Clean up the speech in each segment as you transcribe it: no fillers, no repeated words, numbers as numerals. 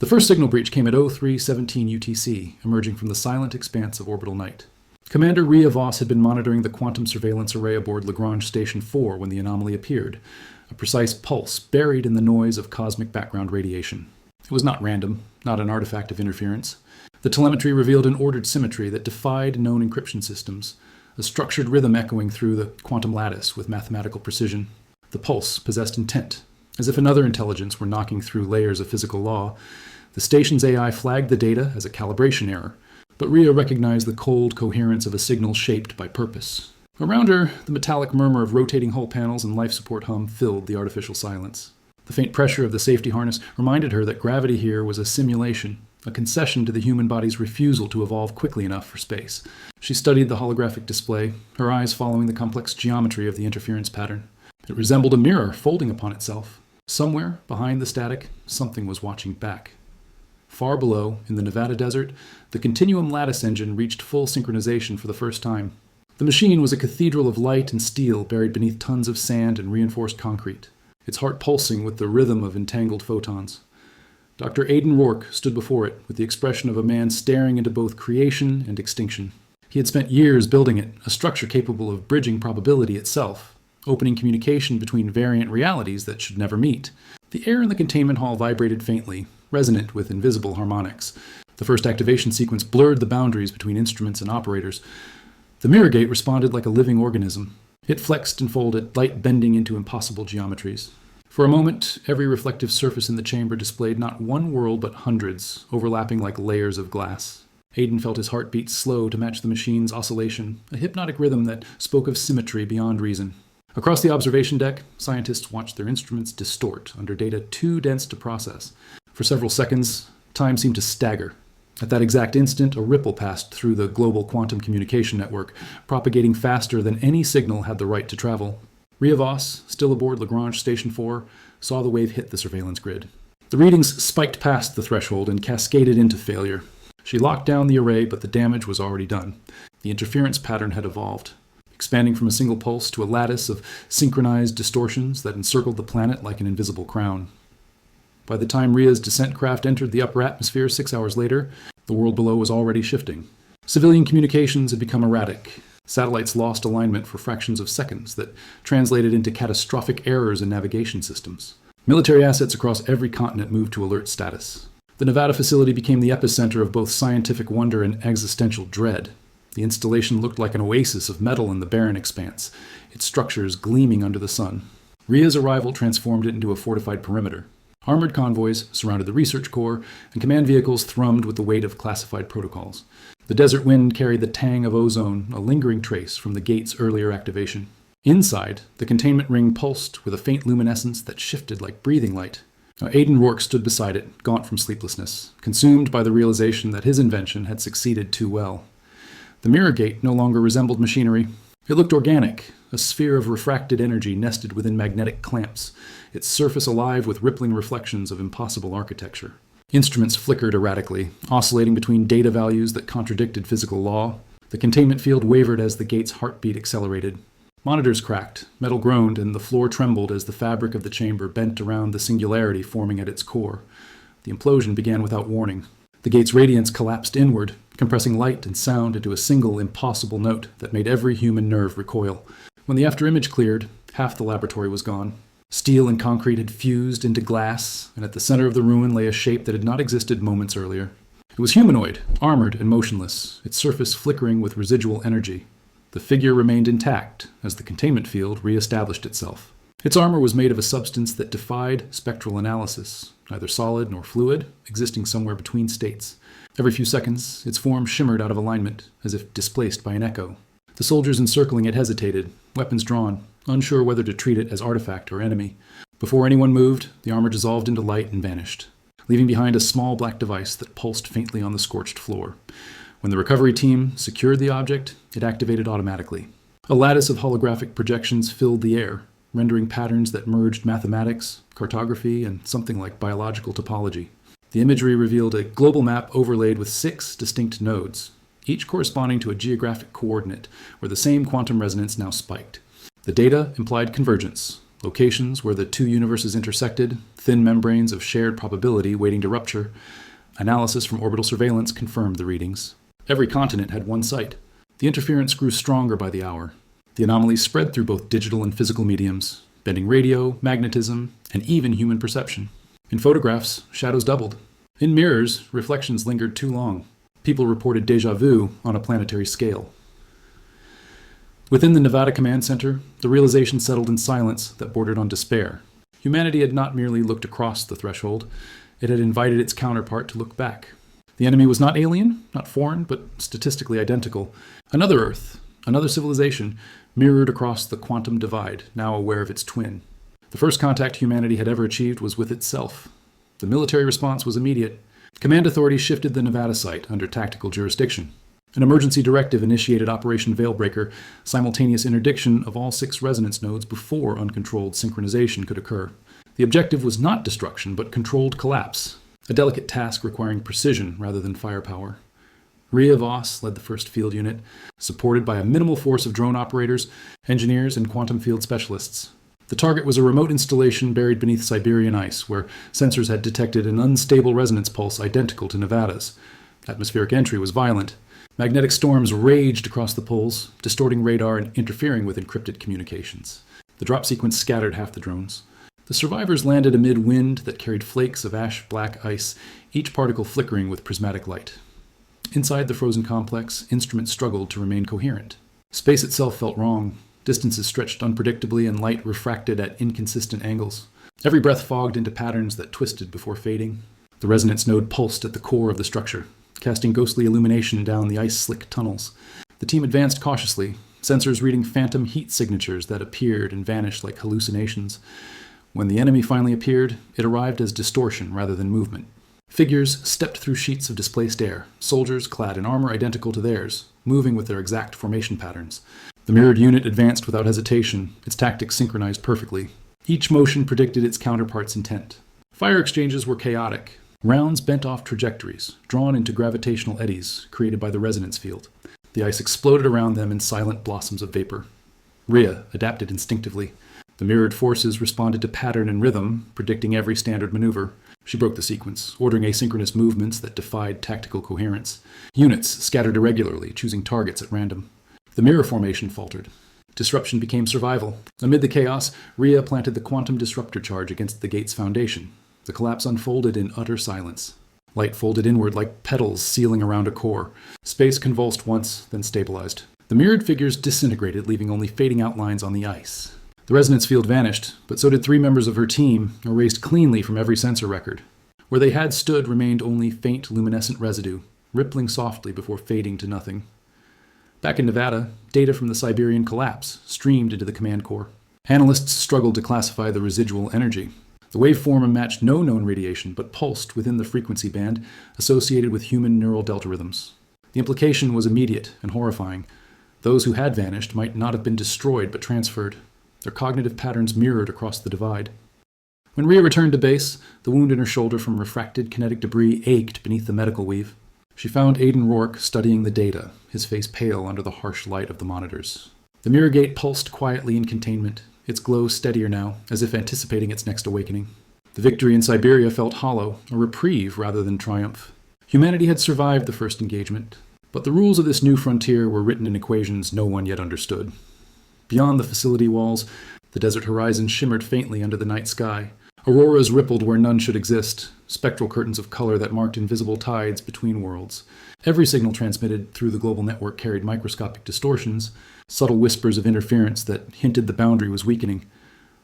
The first signal breach came at 03:17 UTC, emerging from the silent expanse of orbital night. Commander Rhea Voss had been monitoring the quantum surveillance array aboard Lagrange Station 4 when the anomaly appeared, a precise pulse buried in the noise of cosmic background radiation. It was not random, not an artifact of interference. The telemetry revealed an ordered symmetry that defied known encryption systems, a structured rhythm echoing through the quantum lattice with mathematical precision. The pulse possessed intent, as if another intelligence were knocking through layers of physical law. The station's AI flagged the data as a calibration error, but Rhea recognized the cold coherence of a signal shaped by purpose. Around her, the metallic murmur of rotating hull panels and life support hum filled the artificial silence. The faint pressure of the safety harness reminded her that gravity here was a simulation, a concession to the human body's refusal to evolve quickly enough for space. She studied the holographic display, her eyes following the complex geometry of the interference pattern. It resembled a mirror folding upon itself. Somewhere, behind the static, something was watching back. Far below, in the Nevada desert, the Continuum Lattice engine reached full synchronization for the first time. The machine was a cathedral of light and steel buried beneath tons of sand and reinforced concrete, its heart pulsing with the rhythm of entangled photons. Dr. Aidan Rourke stood before it with the expression of a man staring into both creation and extinction. He had spent years building it, a structure capable of bridging probability itself, opening communication between variant realities that should never meet. The air in the containment hall vibrated faintly, resonant with invisible harmonics. The first activation sequence blurred the boundaries between instruments and operators. The mirror gate responded like a living organism. It flexed and folded, light bending into impossible geometries. For a moment, every reflective surface in the chamber displayed not one world but hundreds, overlapping like layers of glass. Aidan felt his heartbeat slow to match the machine's oscillation, a hypnotic rhythm that spoke of symmetry beyond reason. Across the observation deck, scientists watched their instruments distort under data too dense to process. For several seconds, time seemed to stagger. At that exact instant, a ripple passed through the global quantum communication network, propagating faster than any signal had the right to travel. Rhea Voss, still aboard Lagrange Station 4, saw the wave hit the surveillance grid. The readings spiked past the threshold and cascaded into failure. She locked down the array, but the damage was already done. The interference pattern had evolved, expanding from a single pulse to a lattice of synchronized distortions that encircled the planet like an invisible crown. By the time Rhea's descent craft entered the upper atmosphere 6 hours later, the world below was already shifting. Civilian communications had become erratic. Satellites lost alignment for fractions of seconds that translated into catastrophic errors in navigation systems. Military assets across every continent moved to alert status. The Nevada facility became the epicenter of both scientific wonder and existential dread. The installation looked like an oasis of metal in the barren expanse, its structures gleaming under the sun. Rhea's arrival transformed it into a fortified perimeter. Armored convoys surrounded the research core, and command vehicles thrummed with the weight of classified protocols. The desert wind carried the tang of ozone, a lingering trace from the gate's earlier activation. Inside, the containment ring pulsed with a faint luminescence that shifted like breathing light. Aidan Rourke stood beside it, gaunt from sleeplessness, consumed by the realization that his invention had succeeded too well. The mirror gate no longer resembled machinery. It looked organic, a sphere of refracted energy nested within magnetic clamps, its surface alive with rippling reflections of impossible architecture. Instruments flickered erratically, oscillating between data values that contradicted physical law. The containment field wavered as the gate's heartbeat accelerated. Monitors cracked, metal groaned, and the floor trembled as the fabric of the chamber bent around the singularity forming at its core. The implosion began without warning. The gate's radiance collapsed inward, compressing light and sound into a single impossible note that made every human nerve recoil. When the afterimage cleared, half the laboratory was gone. Steel and concrete had fused into glass, and at the center of the ruin lay a shape that had not existed moments earlier. It was humanoid, armored and motionless, its surface flickering with residual energy. The figure remained intact as the containment field re-established itself. Its armor was made of a substance that defied spectral analysis, neither solid nor fluid, existing somewhere between states. Every few seconds, its form shimmered out of alignment, as if displaced by an echo. The soldiers encircling it hesitated, weapons drawn, unsure whether to treat it as artifact or enemy. Before anyone moved, the armor dissolved into light and vanished, leaving behind a small black device that pulsed faintly on the scorched floor. When the recovery team secured the object, it activated automatically. A lattice of holographic projections filled the air, rendering patterns that merged mathematics, cartography, and something like biological topology. The imagery revealed a global map overlaid with 6 distinct nodes, each corresponding to a geographic coordinate where the same quantum resonance now spiked. The data implied convergence, Locations where the two universes intersected, thin membranes of shared probability waiting to rupture. Analysis from orbital surveillance confirmed the readings. Every continent had one site. The interference grew stronger by the hour. The anomalies spread through both digital and physical mediums, bending radio, magnetism, and even human perception. In photographs, shadows doubled. In mirrors, reflections lingered too long. People reported déjà vu on a planetary scale. Within the Nevada Command Center, the realization settled in silence that bordered on despair. Humanity had not merely looked across the threshold, it had invited its counterpart to look back. The enemy was not alien, not foreign, but statistically identical. Another Earth, another civilization, mirrored across the quantum divide, now aware of its twin. The first contact humanity had ever achieved was with itself. The military response was immediate. Command authority shifted the Nevada site under tactical jurisdiction. An emergency directive initiated Operation Veilbreaker, simultaneous interdiction of all 6 resonance nodes before uncontrolled synchronization could occur. The objective was not destruction, but controlled collapse, a delicate task requiring precision rather than firepower. Rhea Voss led the first field unit, supported by a minimal force of drone operators, engineers, and quantum field specialists. The target was a remote installation buried beneath Siberian ice, where sensors had detected an unstable resonance pulse identical to Nevada's. Atmospheric entry was violent. Magnetic storms raged across the poles, distorting radar and interfering with encrypted communications. The drop sequence scattered half the drones. The survivors landed amid wind that carried flakes of ash-black ice, each particle flickering with prismatic light. Inside the frozen complex, instruments struggled to remain coherent. Space itself felt wrong. Distances stretched unpredictably and light refracted at inconsistent angles. Every breath fogged into patterns that twisted before fading. The resonance node pulsed at the core of the structure, casting ghostly illumination down the ice-slick tunnels. The team advanced cautiously, sensors reading phantom heat signatures that appeared and vanished like hallucinations. When the enemy finally appeared, it arrived as distortion rather than movement. Figures stepped through sheets of displaced air, soldiers clad in armor identical to theirs, moving with their exact formation patterns. The mirrored unit advanced without hesitation, its tactics synchronized perfectly. Each motion predicted its counterpart's intent. Fire exchanges were chaotic. Rounds bent off trajectories, drawn into gravitational eddies created by the resonance field. The ice exploded around them in silent blossoms of vapor. Rhea adapted instinctively. The mirrored forces responded to pattern and rhythm, predicting every standard maneuver. She broke the sequence, ordering asynchronous movements that defied tactical coherence. Units scattered irregularly, choosing targets at random. The mirror formation faltered. Disruption became survival. Amid the chaos, Rhea planted the quantum disruptor charge against the gate's foundation. The collapse unfolded in utter silence. Light folded inward like petals sealing around a core. Space convulsed once, then stabilized. The mirrored figures disintegrated, leaving only fading outlines on the ice. The resonance field vanished, but so did 3 members of her team, erased cleanly from every sensor record. Where they had stood remained only faint luminescent residue, rippling softly before fading to nothing. Back in Nevada, data from the Siberian collapse streamed into the command core. Analysts struggled to classify the residual energy. The waveform matched no known radiation, but pulsed within the frequency band associated with human neural delta rhythms. The implication was immediate and horrifying. Those who had vanished might not have been destroyed, but transferred. Their cognitive patterns mirrored across the divide. When Rhea returned to base, the wound in her shoulder from refracted kinetic debris ached beneath the medical weave. She found Aidan Rourke studying the data, his face pale under the harsh light of the monitors. The mirror gate pulsed quietly in containment, its glow steadier now, as if anticipating its next awakening. The victory in Siberia felt hollow, a reprieve rather than triumph. Humanity had survived the first engagement, but the rules of this new frontier were written in equations no one yet understood. Beyond the facility walls, the desert horizon shimmered faintly under the night sky. Auroras rippled where none should exist, spectral curtains of color that marked invisible tides between worlds. Every signal transmitted through the global network carried microscopic distortions, subtle whispers of interference that hinted the boundary was weakening.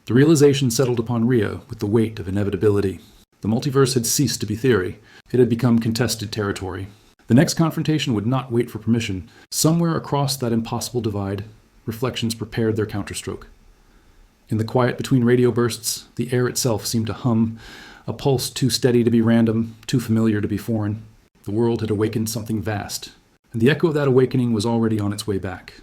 The realization settled upon Rhea with the weight of inevitability. The multiverse had ceased to be theory. It had become contested territory. The next confrontation would not wait for permission. Somewhere across that impossible divide, reflections prepared their counterstroke. In the quiet between radio bursts, the air itself seemed to hum, a pulse too steady to be random, too familiar to be foreign. The world had awakened something vast, and the echo of that awakening was already on its way back.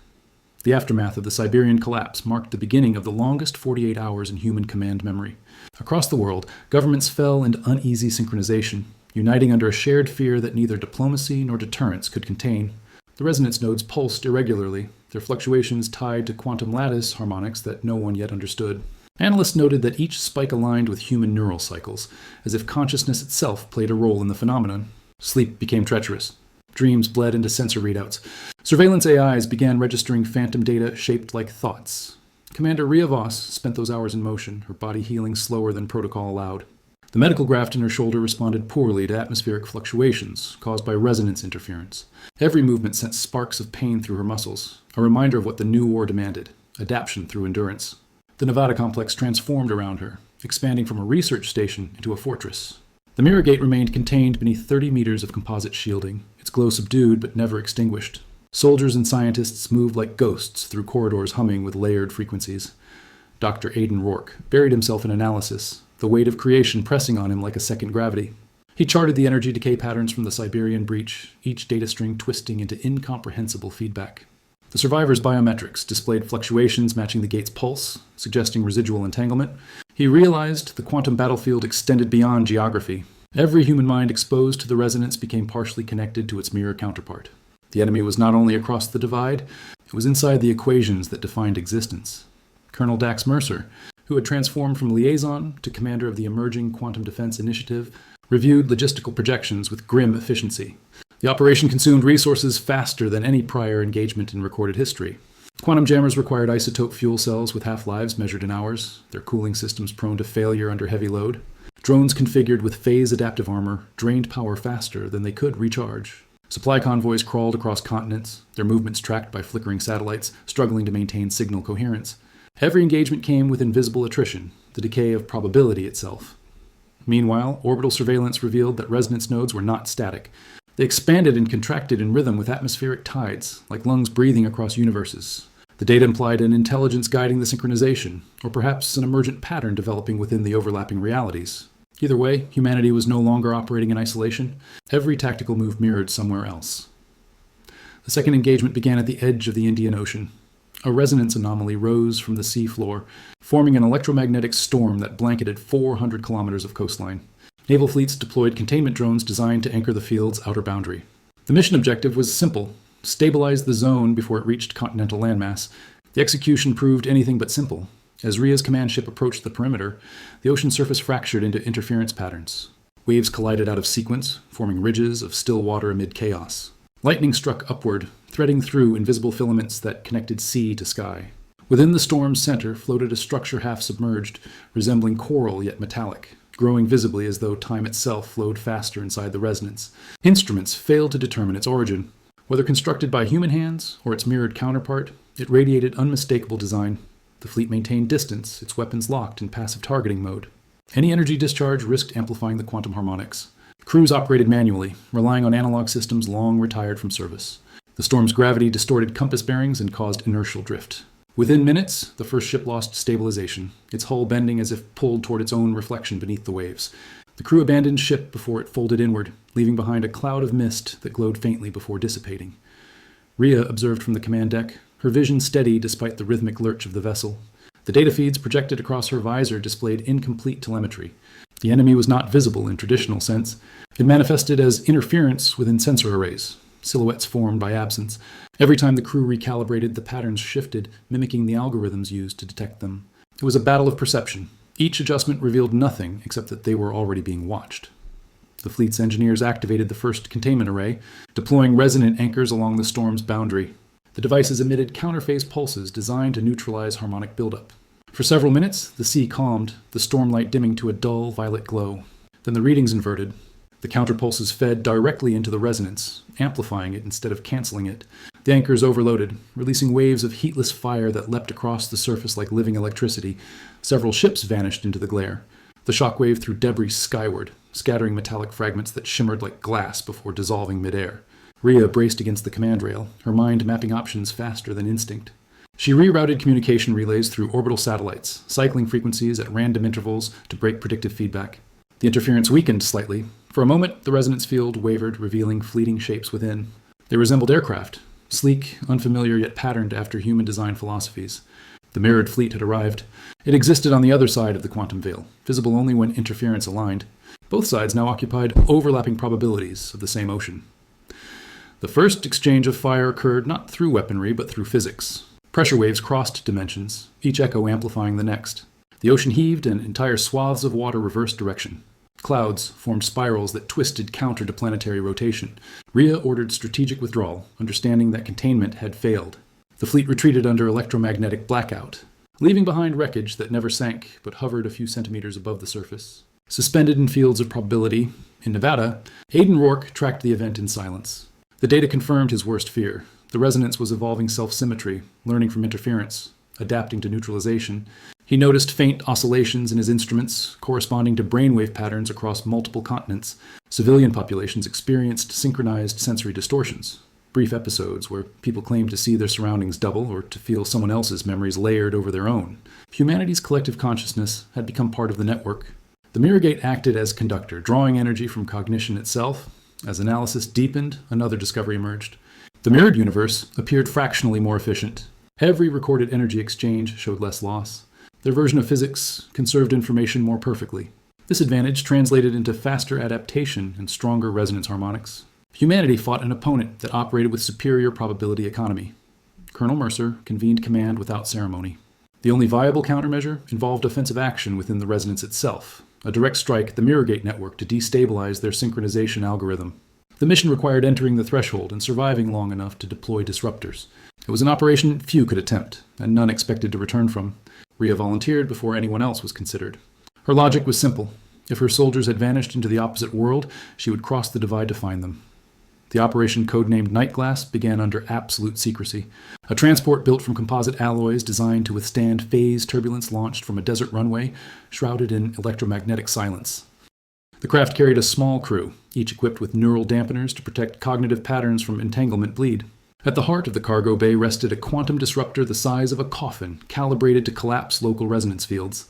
The aftermath of the Siberian collapse marked the beginning of the longest 48 hours in human command memory. Across the world, governments fell into uneasy synchronization, uniting under a shared fear that neither diplomacy nor deterrence could contain. The resonance nodes pulsed irregularly, their fluctuations tied to quantum lattice harmonics that no one yet understood. Analysts noted that each spike aligned with human neural cycles, as if consciousness itself played a role in the phenomenon. Sleep became treacherous. Dreams bled into sensor readouts. Surveillance AIs began registering phantom data shaped like thoughts. Commander Rhea Voss spent those hours in motion, her body healing slower than protocol allowed. The medical graft in her shoulder responded poorly to atmospheric fluctuations caused by resonance interference. Every movement sent sparks of pain through her muscles, a reminder of what the new war demanded: adaptation through endurance. The Nevada complex transformed around her, expanding from a research station into a fortress. The mirror gate remained contained beneath 30 meters of composite shielding, its glow subdued but never extinguished. Soldiers and scientists moved like ghosts through corridors humming with layered frequencies. Dr. Aidan Rourke buried himself in analysis, the weight of creation pressing on him like a second gravity. He charted the energy decay patterns from the Siberian breach, each data string twisting into incomprehensible feedback. The survivor's biometrics displayed fluctuations matching the gate's pulse, suggesting residual entanglement. He realized the quantum battlefield extended beyond geography. Every human mind exposed to the resonance became partially connected to its mirror counterpart. The enemy was not only across the divide, it was inside the equations that defined existence. Colonel Dax Mercer, who had transformed from liaison to commander of the emerging Quantum Defense Initiative, reviewed logistical projections with grim efficiency. The operation consumed resources faster than any prior engagement in recorded history. Quantum jammers required isotope fuel cells with half-lives measured in hours, their cooling systems prone to failure under heavy load. Drones configured with phase-adaptive armor drained power faster than they could recharge. Supply convoys crawled across continents, their movements tracked by flickering satellites, struggling to maintain signal coherence. Every engagement came with invisible attrition, the decay of probability itself. Meanwhile, orbital surveillance revealed that resonance nodes were not static. They expanded and contracted in rhythm with atmospheric tides, like lungs breathing across universes. The data implied an intelligence guiding the synchronization, or perhaps an emergent pattern developing within the overlapping realities. Either way, humanity was no longer operating in isolation. Every tactical move mirrored somewhere else. The second engagement began at the edge of the Indian Ocean. A resonance anomaly rose from the sea floor, forming an electromagnetic storm that blanketed 400 kilometers of coastline. Naval fleets deployed containment drones designed to anchor the field's outer boundary. The mission objective was simple: stabilize the zone before it reached continental landmass. The execution proved anything but simple. As Rhea's command ship approached the perimeter, the ocean surface fractured into interference patterns. Waves collided out of sequence, forming ridges of still water amid chaos. Lightning struck upward, threading through invisible filaments that connected sea to sky. Within the storm's center floated a structure half submerged, resembling coral yet metallic, growing visibly as though time itself flowed faster inside the resonance. Instruments failed to determine its origin. Whether constructed by human hands or its mirrored counterpart, it radiated unmistakable design. The fleet maintained distance, its weapons locked in passive targeting mode. Any energy discharge risked amplifying the quantum harmonics. Crews operated manually, relying on analog systems long retired from service. The storm's gravity distorted compass bearings and caused inertial drift. Within minutes, the first ship lost stabilization, its hull bending as if pulled toward its own reflection beneath the waves. The crew abandoned ship before it folded inward, leaving behind a cloud of mist that glowed faintly before dissipating. Rhea observed from the command deck, her vision steady despite the rhythmic lurch of the vessel. The data feeds projected across her visor displayed incomplete telemetry. The enemy was not visible in traditional sense. It manifested as interference within sensor arrays, silhouettes formed by absence. Every time the crew recalibrated, the patterns shifted, mimicking the algorithms used to detect them. It was a battle of perception. Each adjustment revealed nothing except that they were already being watched. The fleet's engineers activated the first containment array, deploying resonant anchors along the storm's boundary. The devices emitted counterphase pulses designed to neutralize harmonic buildup. For several minutes, the sea calmed, the stormlight dimming to a dull violet glow. Then the readings inverted. The counterpulses fed directly into the resonance, amplifying it instead of canceling it. The anchors overloaded, releasing waves of heatless fire that leapt across the surface like living electricity. Several ships vanished into the glare. The shockwave threw debris skyward, scattering metallic fragments that shimmered like glass before dissolving midair. Rhea braced against the command rail, her mind mapping options faster than instinct. She rerouted communication relays through orbital satellites, cycling frequencies at random intervals to break predictive feedback. The interference weakened slightly. For a moment, the resonance field wavered, revealing fleeting shapes within. They resembled aircraft, sleek, unfamiliar yet patterned after human design philosophies. The mirrored fleet had arrived. It existed on the other side of the quantum veil, visible only when interference aligned. Both sides now occupied overlapping probabilities of the same ocean. The first exchange of fire occurred not through weaponry, but through physics. Pressure waves crossed dimensions, each echo amplifying the next. The ocean heaved, and entire swaths of water reversed direction. Clouds formed spirals that twisted counter to planetary rotation. Rhea ordered strategic withdrawal, understanding that containment had failed. The fleet retreated under electromagnetic blackout, leaving behind wreckage that never sank but hovered a few centimeters above the surface. Suspended in fields of probability, in Nevada, Aidan Rourke tracked the event in silence. The data confirmed his worst fear. The resonance was evolving self-symmetry, learning from interference, adapting to neutralization. He noticed faint oscillations in his instruments, corresponding to brainwave patterns across multiple continents. Civilian populations experienced synchronized sensory distortions, brief episodes where people claimed to see their surroundings double or to feel someone else's memories layered over their own. Humanity's collective consciousness had become part of the network. The mirror gate acted as conductor, drawing energy from cognition itself. As analysis deepened, another discovery emerged. The mirrored universe appeared fractionally more efficient. Every recorded energy exchange showed less loss. Their version of physics conserved information more perfectly. This advantage translated into faster adaptation and stronger resonance harmonics. Humanity fought an opponent that operated with superior probability economy. Colonel Mercer convened command without ceremony. The only viable countermeasure involved offensive action within the resonance itself, a direct strike at the Mirrorgate network to destabilize their synchronization algorithm. The mission required entering the threshold and surviving long enough to deploy disruptors. It was an operation few could attempt, and none expected to return from. Rhea volunteered before anyone else was considered. Her logic was simple. If her soldiers had vanished into the opposite world, she would cross the divide to find them. The operation, codenamed Nightglass, began under absolute secrecy. A transport built from composite alloys designed to withstand phase turbulence launched from a desert runway, shrouded in electromagnetic silence. The craft carried a small crew, each equipped with neural dampeners to protect cognitive patterns from entanglement bleed. At the heart of the cargo bay rested a quantum disruptor the size of a coffin, calibrated to collapse local resonance fields.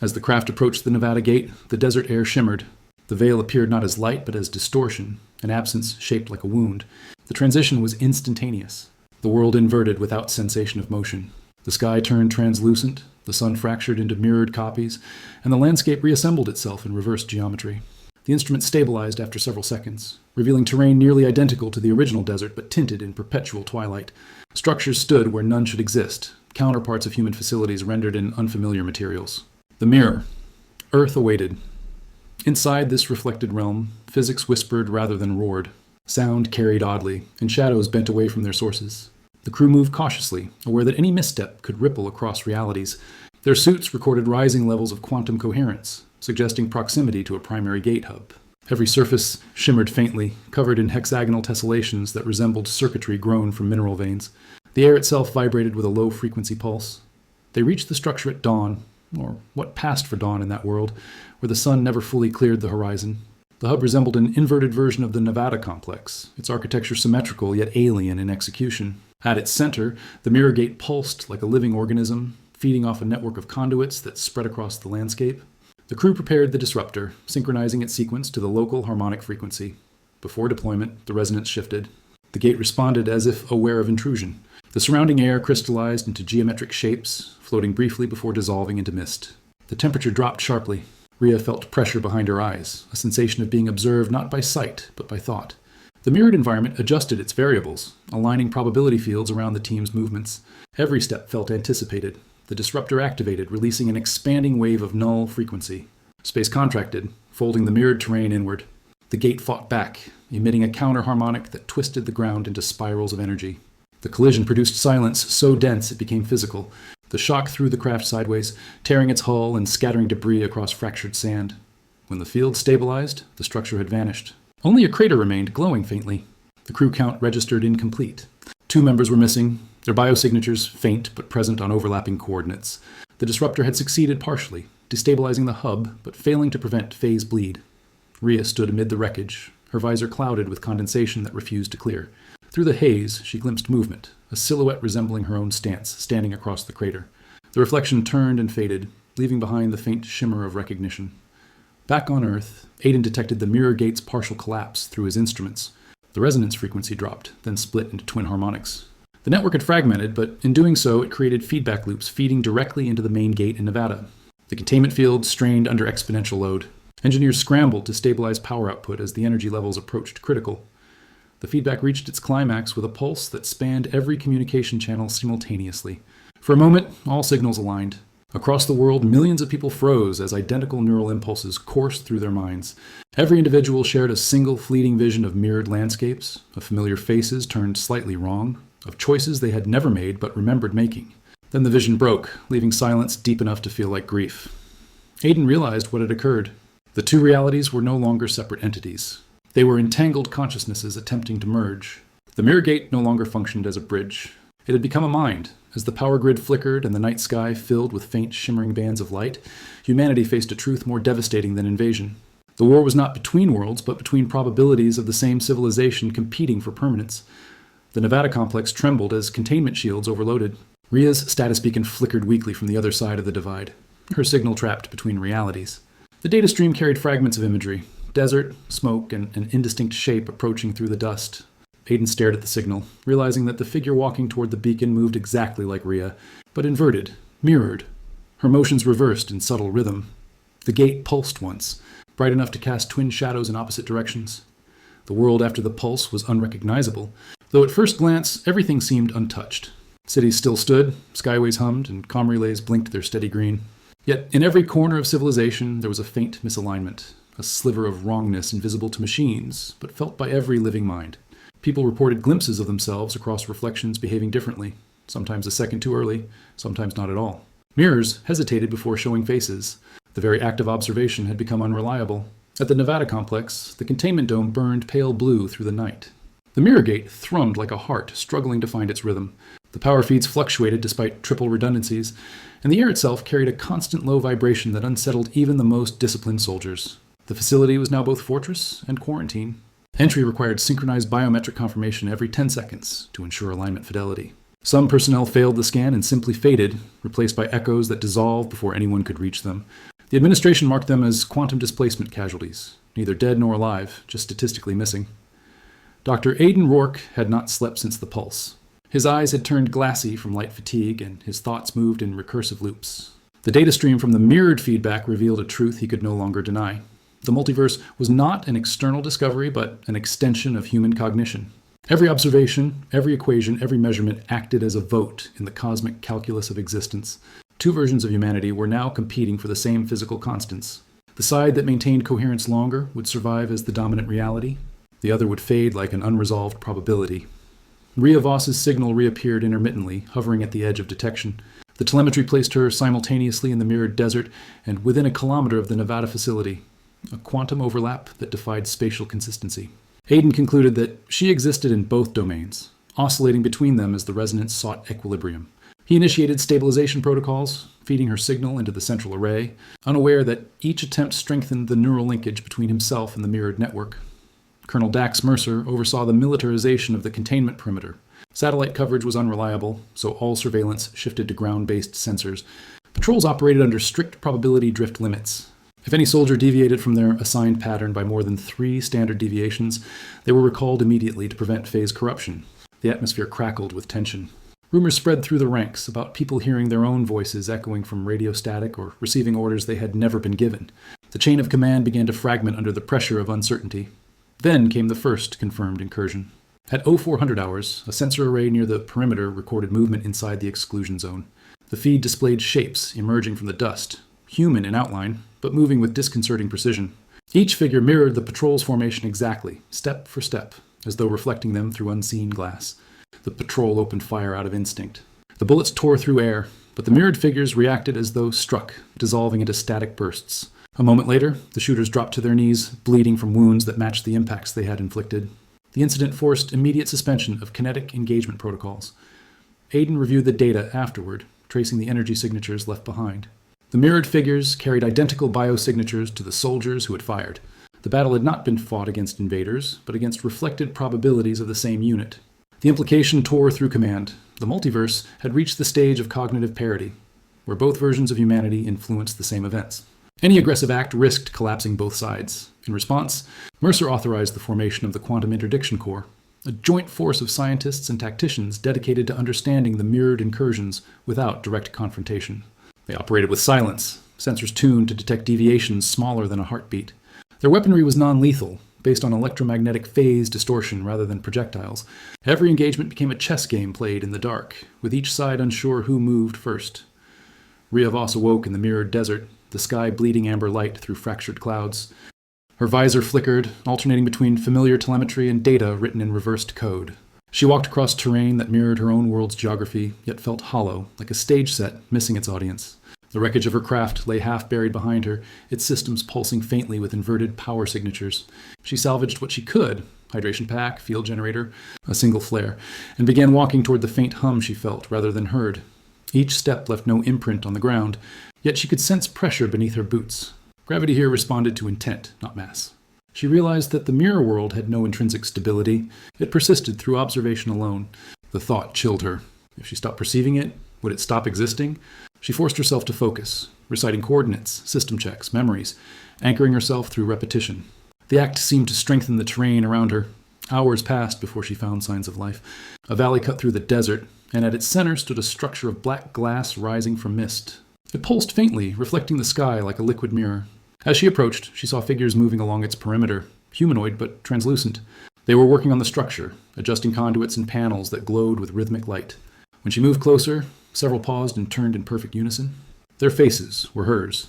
As the craft approached the Nevada gate, the desert air shimmered. The veil appeared not as light, but as distortion, an absence shaped like a wound. The transition was instantaneous. The world inverted without sensation of motion. The sky turned translucent, the sun fractured into mirrored copies, and the landscape reassembled itself in reverse geometry. The instrument stabilized after several seconds, revealing terrain nearly identical to the original desert but tinted in perpetual twilight. Structures stood where none should exist, counterparts of human facilities rendered in unfamiliar materials. The mirror. Earth awaited. Inside this reflected realm, physics whispered rather than roared. Sound carried oddly, and shadows bent away from their sources. The crew moved cautiously, aware that any misstep could ripple across realities. Their suits recorded rising levels of quantum coherence, suggesting proximity to a primary gate hub. Every surface shimmered faintly, covered in hexagonal tessellations that resembled circuitry grown from mineral veins. The air itself vibrated with a low-frequency pulse. They reached the structure at dawn, or what passed for dawn in that world, where the sun never fully cleared the horizon. The hub resembled an inverted version of the Nevada complex, its architecture symmetrical yet alien in execution. At its center, the mirror gate pulsed like a living organism, feeding off a network of conduits that spread across the landscape. The crew prepared the disruptor, synchronizing its sequence to the local harmonic frequency. Before deployment, the resonance shifted. The gate responded as if aware of intrusion. The surrounding air crystallized into geometric shapes, floating briefly before dissolving into mist. The temperature dropped sharply. Rhea felt pressure behind her eyes, a sensation of being observed not by sight, but by thought. The mirrored environment adjusted its variables, aligning probability fields around the team's movements. Every step felt anticipated. The disruptor activated, releasing an expanding wave of null frequency. Space contracted, folding the mirrored terrain inward. The gate fought back, emitting a counter-harmonic that twisted the ground into spirals of energy. The collision produced silence so dense it became physical. The shock threw the craft sideways, tearing its hull and scattering debris across fractured sand. When the field stabilized, the structure had vanished. Only a crater remained, glowing faintly. The crew count registered incomplete. 2 members were missing, their biosignatures faint but present on overlapping coordinates. The disruptor had succeeded partially, destabilizing the hub, but failing to prevent phase bleed. Rhea stood amid the wreckage, her visor clouded with condensation that refused to clear. Through the haze, she glimpsed movement, a silhouette resembling her own stance, standing across the crater. The reflection turned and faded, leaving behind the faint shimmer of recognition. Back on Earth, Aidan detected the mirror gate's partial collapse through his instruments. The resonance frequency dropped, then split into twin harmonics. The network had fragmented, but in doing so, it created feedback loops feeding directly into the main gate in Nevada. The containment field strained under exponential load. Engineers scrambled to stabilize power output as the energy levels approached critical. The feedback reached its climax with a pulse that spanned every communication channel simultaneously. For a moment, all signals aligned. Across the world, millions of people froze as identical neural impulses coursed through their minds. Every individual shared a single fleeting vision of mirrored landscapes, of familiar faces turned slightly wrong, of choices they had never made but remembered making. Then the vision broke, leaving silence deep enough to feel like grief. Aiden realized what had occurred. The two realities were no longer separate entities. They were entangled consciousnesses attempting to merge. The mirror gate no longer functioned as a bridge. It had become a mind. As the power grid flickered and the night sky filled with faint shimmering bands of light, humanity faced a truth more devastating than invasion. The war was not between worlds, but between probabilities of the same civilization competing for permanence. The Nevada complex trembled as containment shields overloaded. Ria's status beacon flickered weakly from the other side of the divide, her signal trapped between realities. The data stream carried fragments of imagery, desert, smoke, and an indistinct shape approaching through the dust. Aiden stared at the signal, realizing that the figure walking toward the beacon moved exactly like Ria, but inverted, mirrored. Her motions reversed in subtle rhythm. The gate pulsed once, bright enough to cast twin shadows in opposite directions. The world after the pulse was unrecognizable, though at first glance everything seemed untouched. Cities still stood, skyways hummed, and comm relays blinked their steady green. Yet in every corner of civilization there was a faint misalignment, a sliver of wrongness invisible to machines, but felt by every living mind. People reported glimpses of themselves across reflections behaving differently, sometimes a second too early, sometimes not at all. Mirrors hesitated before showing faces. The very act of observation had become unreliable. At the Nevada complex, the containment dome burned pale blue through the night. The mirror gate thrummed like a heart, struggling to find its rhythm. The power feeds fluctuated despite triple redundancies, and the air itself carried a constant low vibration that unsettled even the most disciplined soldiers. The facility was now both fortress and quarantine. Entry required synchronized biometric confirmation every 10 seconds to ensure alignment fidelity. Some personnel failed the scan and simply faded, replaced by echoes that dissolved before anyone could reach them. The administration marked them as quantum displacement casualties, neither dead nor alive, just statistically missing. Dr. Aiden Rourke had not slept since the pulse. His eyes had turned glassy from light fatigue, and his thoughts moved in recursive loops. The data stream from the mirrored feedback revealed a truth he could no longer deny. The multiverse was not an external discovery, but an extension of human cognition. Every observation, every equation, every measurement acted as a vote in the cosmic calculus of existence. Two versions of humanity were now competing for the same physical constants. The side that maintained coherence longer would survive as the dominant reality. The other would fade like an unresolved probability. Ria Voss's signal reappeared intermittently, hovering at the edge of detection. The telemetry placed her simultaneously in the mirrored desert and within a kilometer of the Nevada facility. A quantum overlap that defied spatial consistency. Aiden concluded that she existed in both domains, oscillating between them as the resonance sought equilibrium. He initiated stabilization protocols, feeding her signal into the central array, unaware that each attempt strengthened the neural linkage between himself and the mirrored network. Colonel Dax Mercer oversaw the militarization of the containment perimeter. Satellite coverage was unreliable, so all surveillance shifted to ground-based sensors. Patrols operated under strict probability drift limits. If any soldier deviated from their assigned pattern by more than 3 standard deviations, they were recalled immediately to prevent phase corruption. The atmosphere crackled with tension. Rumors spread through the ranks about people hearing their own voices echoing from radio static or receiving orders they had never been given. The chain of command began to fragment under the pressure of uncertainty. Then came the first confirmed incursion. At 0400 hours, a sensor array near the perimeter recorded movement inside the exclusion zone. The feed displayed shapes emerging from the dust, human in outline, but moving with disconcerting precision. Each figure mirrored the patrol's formation exactly, step for step, as though reflecting them through unseen glass. The patrol opened fire out of instinct. The bullets tore through air, but the mirrored figures reacted as though struck, dissolving into static bursts. A moment later, the shooters dropped to their knees, bleeding from wounds that matched the impacts they had inflicted. The incident forced immediate suspension of kinetic engagement protocols. Aiden reviewed the data afterward, tracing the energy signatures left behind. The mirrored figures carried identical biosignatures to the soldiers who had fired. The battle had not been fought against invaders, but against reflected probabilities of the same unit. The implication tore through command. The multiverse had reached the stage of cognitive parity, where both versions of humanity influenced the same events. Any aggressive act risked collapsing both sides. In response, Mercer authorized the formation of the Quantum Interdiction Corps, a joint force of scientists and tacticians dedicated to understanding the mirrored incursions without direct confrontation. They operated with silence, sensors tuned to detect deviations smaller than a heartbeat. Their weaponry was non-lethal, based on electromagnetic phase distortion rather than projectiles. Every engagement became a chess game played in the dark, with each side unsure who moved first. Rhea Voss awoke in the mirrored desert, the sky bleeding amber light through fractured clouds. Her visor flickered, alternating between familiar telemetry and data written in reversed code. She walked across terrain that mirrored her own world's geography, yet felt hollow, like a stage set missing its audience. The wreckage of her craft lay half buried behind her, its systems pulsing faintly with inverted power signatures. She salvaged what she could, hydration pack, field generator, a single flare, and began walking toward the faint hum she felt rather than heard. Each step left no imprint on the ground, yet she could sense pressure beneath her boots. Gravity here responded to intent, not mass. She realized that the mirror world had no intrinsic stability. It persisted through observation alone. The thought chilled her. If she stopped perceiving it, would it stop existing? She forced herself to focus, reciting coordinates, system checks, memories, anchoring herself through repetition. The act seemed to strengthen the terrain around her. Hours passed before she found signs of life. A valley cut through the desert, and at its center stood a structure of black glass rising from mist. It pulsed faintly, reflecting the sky like a liquid mirror. As she approached, she saw figures moving along its perimeter, humanoid but translucent. They were working on the structure, adjusting conduits and panels that glowed with rhythmic light. When she moved closer, several paused and turned in perfect unison. Their faces were hers.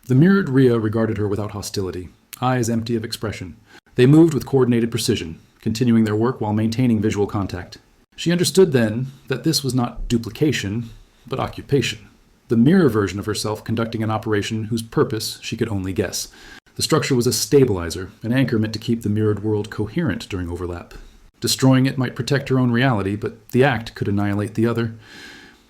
The mirrored Rhea regarded her without hostility, eyes empty of expression. They moved with coordinated precision, continuing their work while maintaining visual contact. She understood then that this was not duplication, but occupation. The mirror version of herself conducting an operation whose purpose she could only guess. The structure was a stabilizer, an anchor meant to keep the mirrored world coherent during overlap. Destroying it might protect her own reality, but the act could annihilate the other.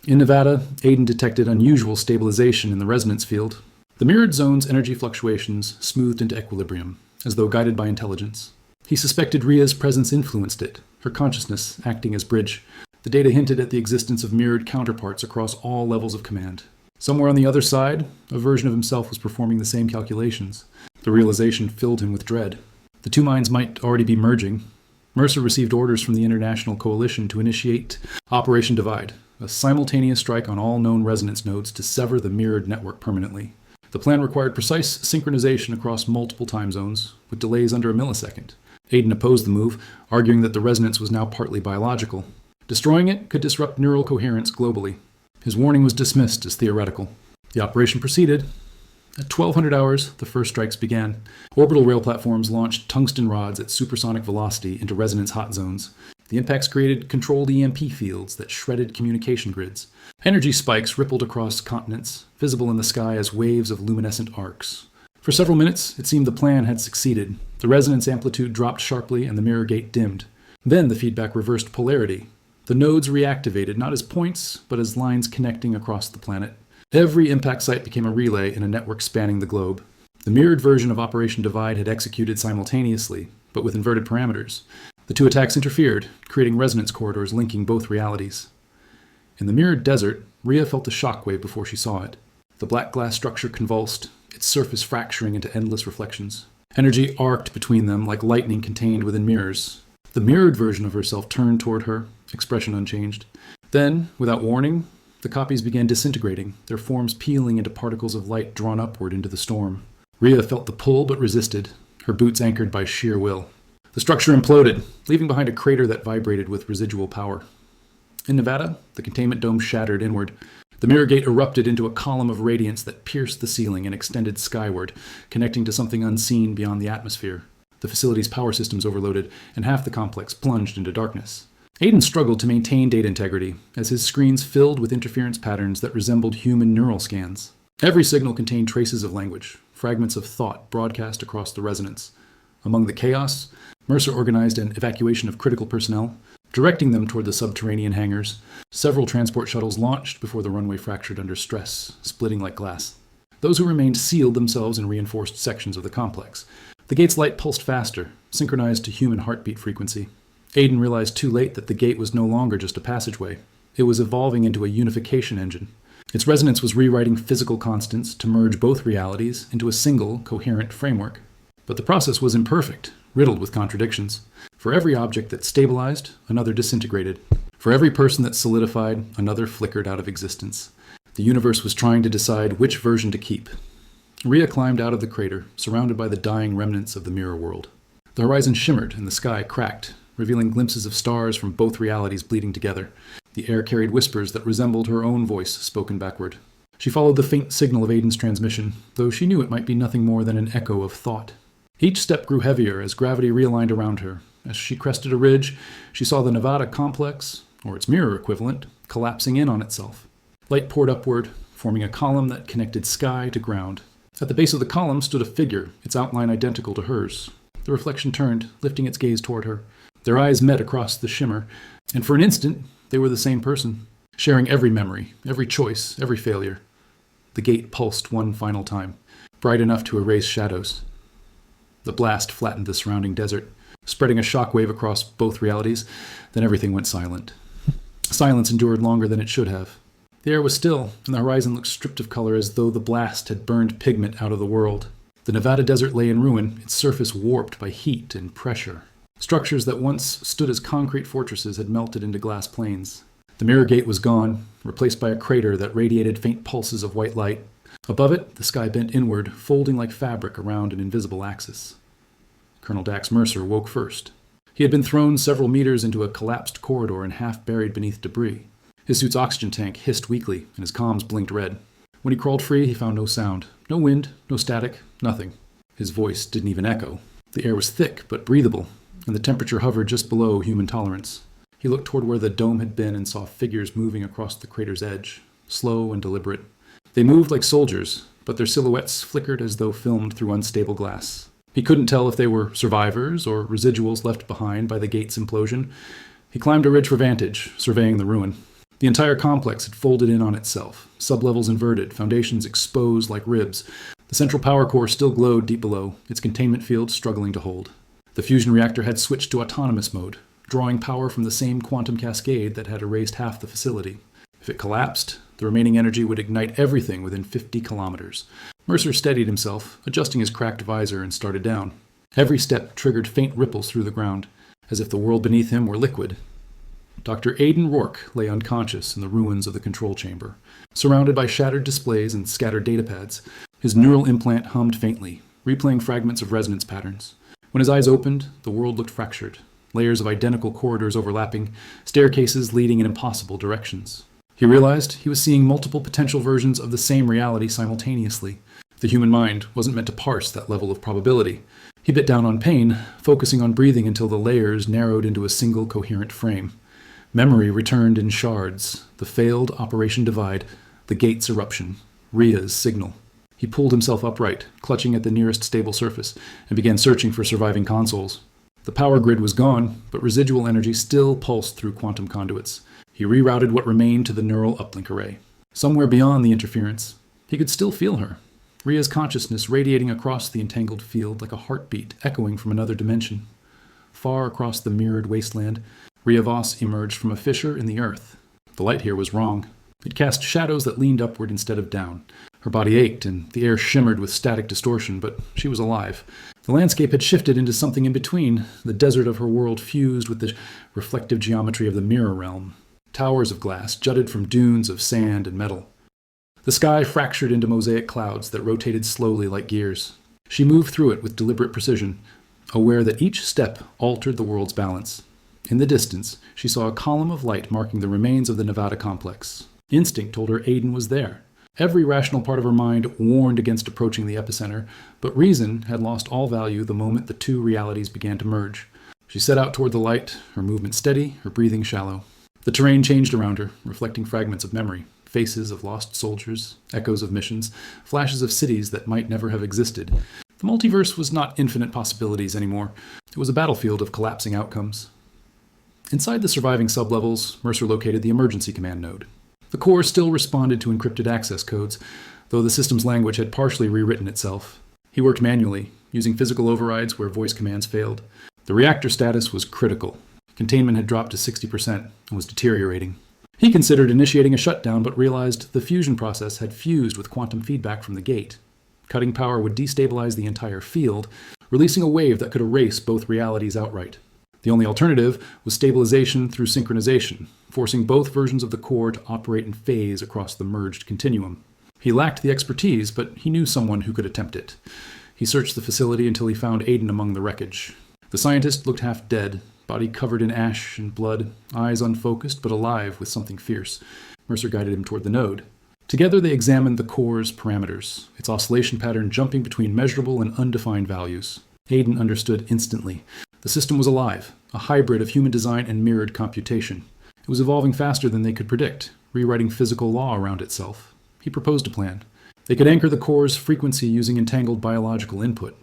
In Nevada, Aiden detected unusual stabilization in the resonance field. The mirrored zone's energy fluctuations smoothed into equilibrium, as though guided by intelligence. He suspected Rhea's presence influenced it, her consciousness acting as bridge. The data hinted at the existence of mirrored counterparts across all levels of command. Somewhere on the other side, a version of himself was performing the same calculations. The realization filled him with dread. The two minds might already be merging. Mercer received orders from the International Coalition to initiate Operation Divide, a simultaneous strike on all known resonance nodes to sever the mirrored network permanently. The plan required precise synchronization across multiple time zones, with delays under a millisecond. Aiden opposed the move, arguing that the resonance was now partly biological. Destroying it could disrupt neural coherence globally. His warning was dismissed as theoretical. The operation proceeded. At 1200 hours, the first strikes began. Orbital rail platforms launched tungsten rods at supersonic velocity into resonance hot zones. The impacts created controlled EMP fields that shredded communication grids. Energy spikes rippled across continents, visible in the sky as waves of luminescent arcs. For several minutes, it seemed the plan had succeeded. The resonance amplitude dropped sharply and the mirror gate dimmed. Then the feedback reversed polarity. The nodes reactivated not as points, but as lines connecting across the planet. Every impact site became a relay in a network spanning the globe. The mirrored version of Operation Divide had executed simultaneously, but with inverted parameters. The two attacks interfered, creating resonance corridors linking both realities. In the mirrored desert, Rhea felt the shockwave before she saw it. The black glass structure convulsed, its surface fracturing into endless reflections. Energy arced between them like lightning contained within mirrors. The mirrored version of herself turned toward her, expression unchanged. Then, without warning, the copies began disintegrating, their forms peeling into particles of light drawn upward into the storm. Rhea felt the pull but resisted, her boots anchored by sheer will. The structure imploded, leaving behind a crater that vibrated with residual power. In Nevada, the containment dome shattered inward. The mirror gate erupted into a column of radiance that pierced the ceiling and extended skyward, connecting to something unseen beyond the atmosphere. The facility's power systems overloaded, and half the complex plunged into darkness. Aiden struggled to maintain data integrity, as his screens filled with interference patterns that resembled human neural scans. Every signal contained traces of language, fragments of thought broadcast across the resonance. Among the chaos, Mercer organized an evacuation of critical personnel, directing them toward the subterranean hangars. Several transport shuttles launched before the runway fractured under stress, splitting like glass. Those who remained sealed themselves in reinforced sections of the complex. The gate's light pulsed faster, synchronized to human heartbeat frequency. Aiden realized too late that the gate was no longer just a passageway. It was evolving into a unification engine. Its resonance was rewriting physical constants to merge both realities into a single, coherent framework. But the process was imperfect, riddled with contradictions. For every object that stabilized, another disintegrated. For every person that solidified, another flickered out of existence. The universe was trying to decide which version to keep. Rhea climbed out of the crater, surrounded by the dying remnants of the mirror world. The horizon shimmered and the sky cracked, revealing glimpses of stars from both realities bleeding together. The air carried whispers that resembled her own voice spoken backward. She followed the faint signal of Aiden's transmission, though she knew it might be nothing more than an echo of thought. Each step grew heavier as gravity realigned around her. As she crested a ridge, she saw the Nevada complex, or its mirror equivalent, collapsing in on itself. Light poured upward, forming a column that connected sky to ground. At the base of the column stood a figure, its outline identical to hers. The reflection turned, lifting its gaze toward her. Their eyes met across the shimmer, and for an instant, they were the same person, sharing every memory, every choice, every failure. The gate pulsed one final time, bright enough to erase shadows. The blast flattened the surrounding desert, spreading a shockwave across both realities. Then everything went silent. Silence endured longer than it should have. The air was still, and the horizon looked stripped of color as though the blast had burned pigment out of the world. The Nevada desert lay in ruin, its surface warped by heat and pressure. Structures that once stood as concrete fortresses had melted into glass plains. The mirror gate was gone, replaced by a crater that radiated faint pulses of white light. Above it, the sky bent inward, folding like fabric around an invisible axis. Colonel Dax Mercer woke first. He had been thrown several meters into a collapsed corridor and half buried beneath debris. His suit's oxygen tank hissed weakly, and his comms blinked red. When he crawled free, he found no sound. No wind, no static, nothing. His voice didn't even echo. The air was thick but breathable, and the temperature hovered just below human tolerance. He looked toward where the dome had been and saw figures moving across the crater's edge, slow and deliberate. They moved like soldiers, but their silhouettes flickered as though filmed through unstable glass. He couldn't tell if they were survivors or residuals left behind by the gate's implosion. He climbed a ridge for vantage, surveying the ruin. The entire complex had folded in on itself, sublevels inverted, foundations exposed like ribs. The central power core still glowed deep below, its containment field struggling to hold. The fusion reactor had switched to autonomous mode, drawing power from the same quantum cascade that had erased half the facility. If it collapsed, the remaining energy would ignite everything within 50 kilometers. Mercer steadied himself, adjusting his cracked visor, and started down. Every step triggered faint ripples through the ground, as if the world beneath him were liquid. Dr. Aiden Rourke lay unconscious in the ruins of the control chamber. Surrounded by shattered displays and scattered datapads, his neural implant hummed faintly, replaying fragments of resonance patterns. When his eyes opened, the world looked fractured. Layers of identical corridors overlapping, staircases leading in impossible directions. He realized he was seeing multiple potential versions of the same reality simultaneously. The human mind wasn't meant to parse that level of probability. He bit down on pain, focusing on breathing until the layers narrowed into a single coherent frame. Memory returned in shards, the failed Operation Divide, the gate's eruption, Rhea's signal. He pulled himself upright, clutching at the nearest stable surface, and began searching for surviving consoles. The power grid was gone, but residual energy still pulsed through quantum conduits. He rerouted what remained to the neural uplink array. Somewhere beyond the interference, he could still feel her. Rhea's consciousness radiating across the entangled field like a heartbeat echoing from another dimension. Far across the mirrored wasteland, Rhea Voss emerged from a fissure in the earth. The light here was wrong. It cast shadows that leaned upward instead of down. Her body ached, and the air shimmered with static distortion, but she was alive. The landscape had shifted into something in between. The desert of her world fused with the reflective geometry of the mirror realm. Towers of glass jutted from dunes of sand and metal. The sky fractured into mosaic clouds that rotated slowly like gears. She moved through it with deliberate precision, aware that each step altered the world's balance. In the distance, she saw a column of light marking the remains of the Nevada complex. Instinct told her Aiden was there. Every rational part of her mind warned against approaching the epicenter, but reason had lost all value the moment the two realities began to merge. She set out toward the light, her movement steady, her breathing shallow. The terrain changed around her, reflecting fragments of memory, faces of lost soldiers, echoes of missions, flashes of cities that might never have existed. The multiverse was not infinite possibilities anymore. It was a battlefield of collapsing outcomes. Inside the surviving sublevels, Mercer located the emergency command node. The core still responded to encrypted access codes, though the system's language had partially rewritten itself. He worked manually, using physical overrides where voice commands failed. The reactor status was critical. Containment had dropped to 60% and was deteriorating. He considered initiating a shutdown, but realized the fusion process had fused with quantum feedback from the gate. Cutting power would destabilize the entire field, releasing a wave that could erase both realities outright. The only alternative was stabilization through synchronization, forcing both versions of the core to operate in phase across the merged continuum. He lacked the expertise, but he knew someone who could attempt it. He searched the facility until he found Aiden among the wreckage. The scientist looked half dead, body covered in ash and blood, eyes unfocused but alive with something fierce. Mercer guided him toward the node. Together they examined the core's parameters, its oscillation pattern jumping between measurable and undefined values. Aiden understood instantly. The system was alive, a hybrid of human design and mirrored computation. It was evolving faster than they could predict, rewriting physical law around itself. He proposed a plan. They could anchor the core's frequency using entangled biological input,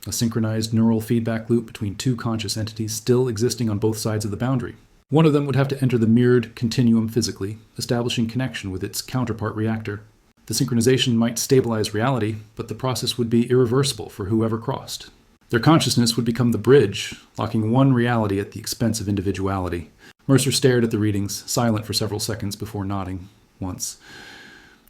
a synchronized neural feedback loop between two conscious entities still existing on both sides of the boundary. One of them would have to enter the mirrored continuum physically, establishing connection with its counterpart reactor. The synchronization might stabilize reality, but the process would be irreversible for whoever crossed. Their consciousness would become the bridge, locking one reality at the expense of individuality. Mercer stared at the readings, silent for several seconds before nodding once.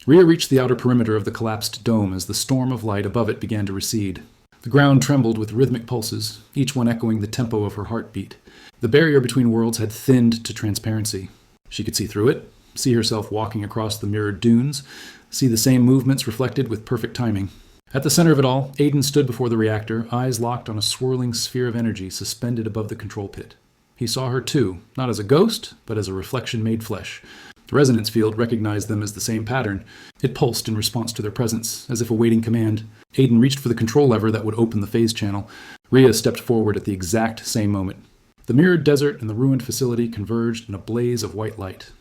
Rhea reached the outer perimeter of the collapsed dome as the storm of light above it began to recede. The ground trembled with rhythmic pulses, each one echoing the tempo of her heartbeat. The barrier between worlds had thinned to transparency. She could see through it, see herself walking across the mirrored dunes, see the same movements reflected with perfect timing. At the center of it all, Aiden stood before the reactor, eyes locked on a swirling sphere of energy suspended above the control pit. He saw her too, not as a ghost, but as a reflection made flesh. The resonance field recognized them as the same pattern. It pulsed in response to their presence, as if awaiting command. Aiden reached for the control lever that would open the phase channel. Rhea stepped forward at the exact same moment. The mirrored desert and the ruined facility converged in a blaze of white light.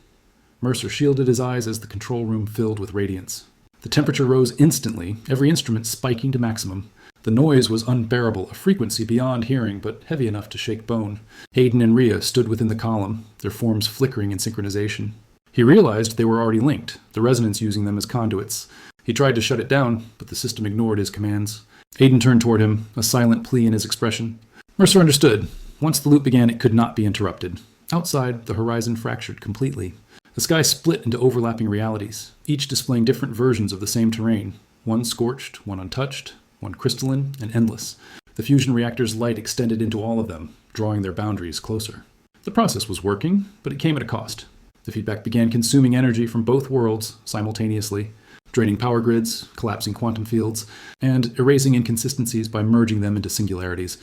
Mercer shielded his eyes as the control room filled with radiance. The temperature rose instantly, every instrument spiking to maximum. The noise was unbearable, a frequency beyond hearing, but heavy enough to shake bone. Aiden and Rhea stood within the column, their forms flickering in synchronization. He realized they were already linked, the resonance using them as conduits. He tried to shut it down, but the system ignored his commands. Aiden turned toward him, a silent plea in his expression. Mercer understood. Once the loop began, it could not be interrupted. Outside, the horizon fractured completely. The sky split into overlapping realities, each displaying different versions of the same terrain, one scorched, one untouched, one crystalline and endless. The fusion reactor's light extended into all of them, drawing their boundaries closer. The process was working, but it came at a cost. The feedback began consuming energy from both worlds simultaneously, draining power grids, collapsing quantum fields, and erasing inconsistencies by merging them into singularities.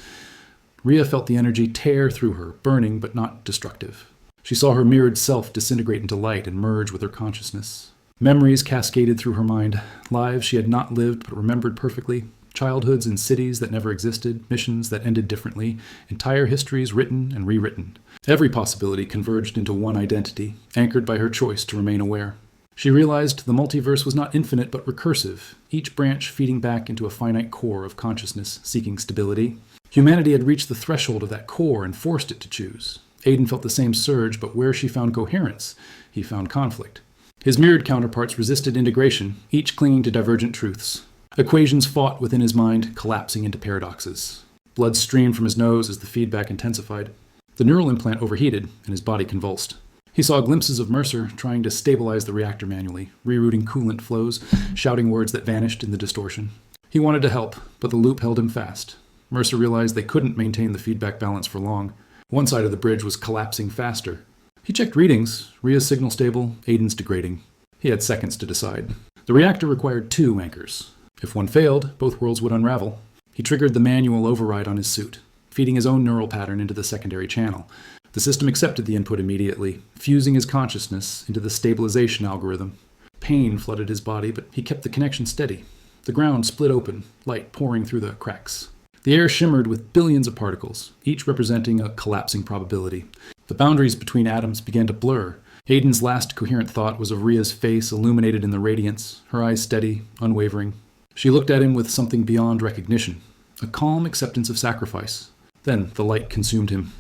Rhea felt the energy tear through her, burning but not destructive. She saw her mirrored self disintegrate into light and merge with her consciousness. Memories cascaded through her mind, lives she had not lived but remembered perfectly, childhoods in cities that never existed, missions that ended differently, entire histories written and rewritten. Every possibility converged into one identity, anchored by her choice to remain aware. She realized the multiverse was not infinite but recursive, each branch feeding back into a finite core of consciousness seeking stability. Humanity had reached the threshold of that core and forced it to choose. Aiden felt the same surge, but where she found coherence, he found conflict. His mirrored counterparts resisted integration, each clinging to divergent truths. Equations fought within his mind, collapsing into paradoxes. Blood streamed from his nose as the feedback intensified. The neural implant overheated, and his body convulsed. He saw glimpses of Mercer trying to stabilize the reactor manually, rerouting coolant flows, shouting words that vanished in the distortion. He wanted to help, but the loop held him fast. Mercer realized they couldn't maintain the feedback balance for long. One side of the bridge was collapsing faster. He checked readings. Rhea's signal stable, Aiden's degrading. He had seconds to decide. The reactor required 2 anchors. If one failed, both worlds would unravel. He triggered the manual override on his suit, feeding his own neural pattern into the secondary channel. The system accepted the input immediately, fusing his consciousness into the stabilization algorithm. Pain flooded his body, but he kept the connection steady. The ground split open, light pouring through the cracks. The air shimmered with billions of particles, each representing a collapsing probability. The boundaries between atoms began to blur. Aiden's last coherent thought was of Rhea's face illuminated in the radiance, her eyes steady, unwavering. She looked at him with something beyond recognition, a calm acceptance of sacrifice. Then the light consumed him.